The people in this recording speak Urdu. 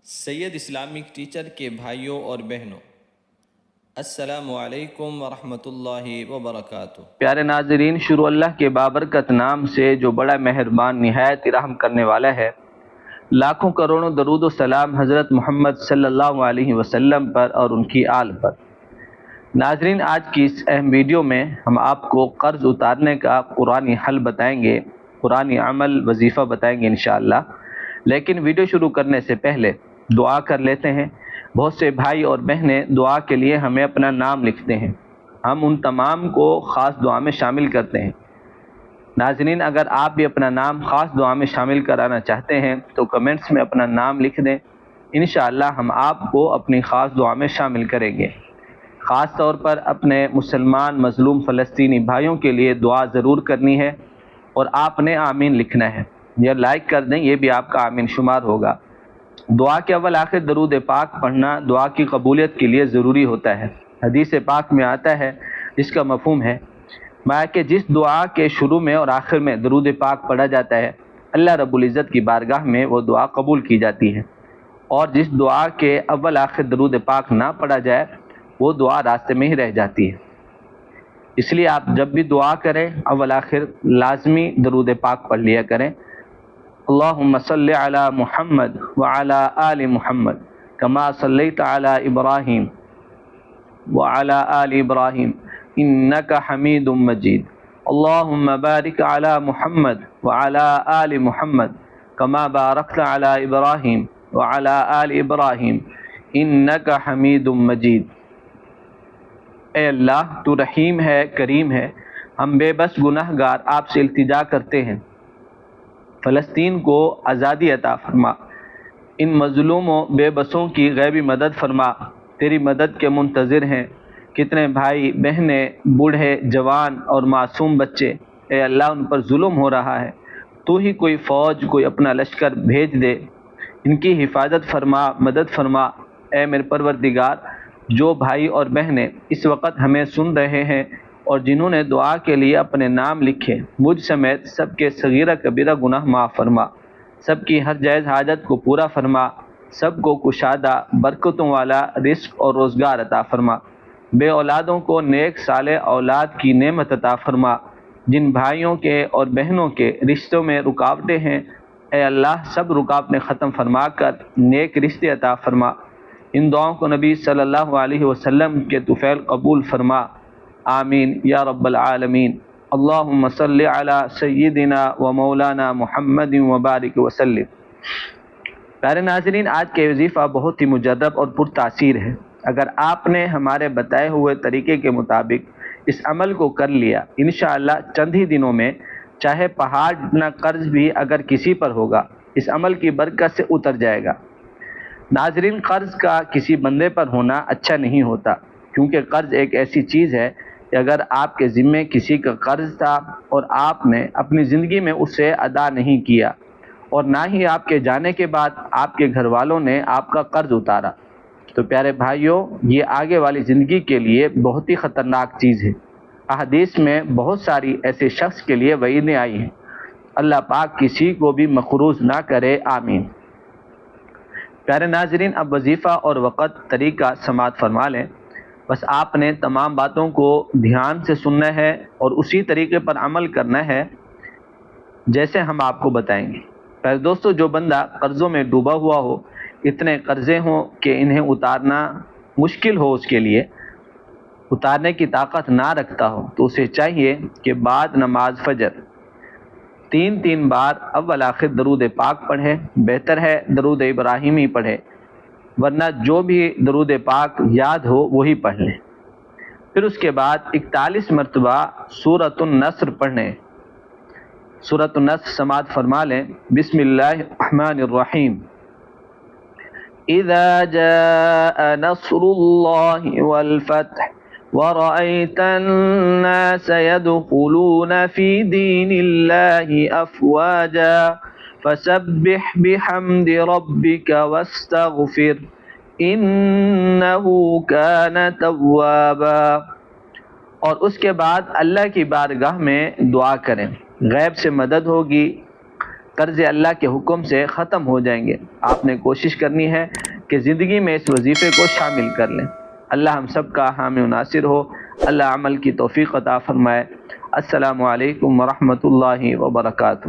سید اسلامک ٹیچر کے بھائیوں اور بہنوں، السلام علیکم ورحمۃ اللہ وبرکاتہ۔ پیارے ناظرین، شروع اللہ کے بابرکت نام سے جو بڑا مہربان نہایت رحم کرنے والا ہے۔ لاکھوں کروڑوں درود و سلام حضرت محمد صلی اللہ علیہ وسلم پر اور ان کی آل پر۔ ناظرین، آج کی اس اہم ویڈیو میں ہم آپ کو قرض اتارنے کا قرآنی حل بتائیں گے، قرآنی عمل وظیفہ بتائیں گے انشاءاللہ۔ لیکن ویڈیو شروع کرنے سے پہلے دعا کر لیتے ہیں۔ بہت سے بھائی اور بہنیں دعا کے لیے ہمیں اپنا نام لکھتے ہیں، ہم ان تمام کو خاص دعا میں شامل کرتے ہیں۔ ناظرین، اگر آپ بھی اپنا نام خاص دعا میں شامل کرانا چاہتے ہیں تو کمنٹس میں اپنا نام لکھ دیں، انشاءاللہ ہم آپ کو اپنی خاص دعا میں شامل کریں گے۔ خاص طور پر اپنے مسلمان مظلوم فلسطینی بھائیوں کے لیے دعا ضرور کرنی ہے اور آپ نے آمین لکھنا ہے یا لائک کر دیں، یہ بھی آپ کا آمین شمار ہوگا۔ دعا کے اول آخر درود پاک پڑھنا دعا کی قبولیت کے لیے ضروری ہوتا ہے۔ حدیث پاک میں آتا ہے، جس کا مفہوم ہے کہ جس دعا کے شروع میں اور آخر میں درود پاک پڑھا جاتا ہے، اللہ رب العزت کی بارگاہ میں وہ دعا قبول کی جاتی ہے، اور جس دعا کے اول آخر درود پاک نہ پڑھا جائے وہ دعا راستے میں ہی رہ جاتی ہے۔ اس لیے آپ جب بھی دعا کریں اول آخر لازمی درود پاک پڑھ لیا کریں۔ اللہم صلی علی محمد وعلی آل محمد کما صلیت علی ابراہیم وعلی آل ابراہیم انک حمید مجید۔ اللہم بارک علی محمد وعلی آل محمد کما بارکت علی ابراہیم وعلی آل ابراہیم انک حمید مجید۔ اے اللہ، تو رحیم ہے، کریم ہے، ہم بے بس گناہ گار آپ سے التجا کرتے ہیں، فلسطین کو آزادی عطا فرما، ان مظلوموں بے بسوں کی غیبی مدد فرما، تیری مدد کے منتظر ہیں کتنے بھائی بہنیں، بوڑھے جوان اور معصوم بچے۔ اے اللہ، ان پر ظلم ہو رہا ہے، تو ہی کوئی فوج، کوئی اپنا لشکر بھیج دے، ان کی حفاظت فرما، مدد فرما۔ اے میرے پروردگار، جو بھائی اور بہنیں اس وقت ہمیں سن رہے ہیں اور جنہوں نے دعا کے لیے اپنے نام لکھے، مجھ سمیت سب کے صغیرہ کبیرہ گناہ معاف فرما، سب کی ہر جائز حاجت کو پورا فرما، سب کو کشادہ برکتوں والا رزق اور روزگار عطا فرما، بے اولادوں کو نیک صالح اولاد کی نعمت عطا فرما، جن بھائیوں کے اور بہنوں کے رشتوں میں رکاوٹیں ہیں، اے اللہ سب رکاوٹیں ختم فرما کر نیک رشتے عطا فرما۔ ان دعاؤں کو نبی صلی اللہ علیہ وسلم کے طفیل قبول فرما، آمین یا رب العالمین۔ اللہم صلی علی سیدنا و مولانا محمد وبارک وسلم۔ پیارے ناظرین، آج کے وظیفہ بہت ہی مجرب اور پرتاثیر ہے۔ اگر آپ نے ہمارے بتائے ہوئے طریقے کے مطابق اس عمل کو کر لیا، انشاءاللہ چند ہی دنوں میں چاہے پہاڑ جتنا قرض بھی اگر کسی پر ہوگا، اس عمل کی برکت سے اتر جائے گا۔ ناظرین، قرض کا کسی بندے پر ہونا اچھا نہیں ہوتا، کیونکہ قرض ایک ایسی چیز ہے کہ اگر آپ کے ذمے کسی کا قرض تھا اور آپ نے اپنی زندگی میں اسے ادا نہیں کیا، اور نہ ہی آپ کے جانے کے بعد آپ کے گھر والوں نے آپ کا قرض اتارا، تو پیارے بھائیوں، یہ آگے والی زندگی کے لیے بہت ہی خطرناک چیز ہے۔ احادیث میں بہت ساری ایسے شخص کے لیے وعیدیں آئی ہیں۔ اللہ پاک کسی کو بھی مقروض نہ کرے، آمین۔ پیارے ناظرین، اب وظیفہ اور وقت طریقہ سماعت فرما لیں۔ بس آپ نے تمام باتوں کو دھیان سے سننا ہے اور اسی طریقے پر عمل کرنا ہے جیسے ہم آپ کو بتائیں گے۔ پیارے دوستو، جو بندہ قرضوں میں ڈوبا ہوا ہو، اتنے قرضے ہوں کہ انہیں اتارنا مشکل ہو، اس کے لیے اتارنے کی طاقت نہ رکھتا ہو، تو اسے چاہیے کہ بعد نماز فجر 3 بار اول آخر درود پاک پڑھے، بہتر ہے درود ابراہیمی پڑھے، ورنہ جو بھی درود پاک یاد ہو وہی پڑھ لیں۔ پھر اس کے بعد 41 مرتبہ سورۃ النصر پڑھیں۔ سورۃ النصر سماعت فرما لیں۔ بسم اللہ الرحمن الرحیم۔ اذا جاء نصر اللہ والفتح وَرَأَيْتَ النَّاسَ يَدْخُلُونَ فِي دِينِ اللَّهِ أَفْوَاجًا فَسَبِّحْ بِحَمْدِ رَبِّكَ وَاسْتَغْفِرْ إِنَّهُ كَانَ تَوَّابًا۔ اور اس کے بعد اللہ کی بارگاہ میں دعا کریں، غیب سے مدد ہوگی، قرض اللہ کے حکم سے ختم ہو جائیں گے۔ آپ نے کوشش کرنی ہے کہ زندگی میں اس وظیفے کو شامل کر لیں۔ اللہ ہم سب کا حامی و ناصر ہو، اللہ عمل کی توفیق عطا فرمائے۔ السلام علیکم ورحمۃ اللہ وبرکاتہ۔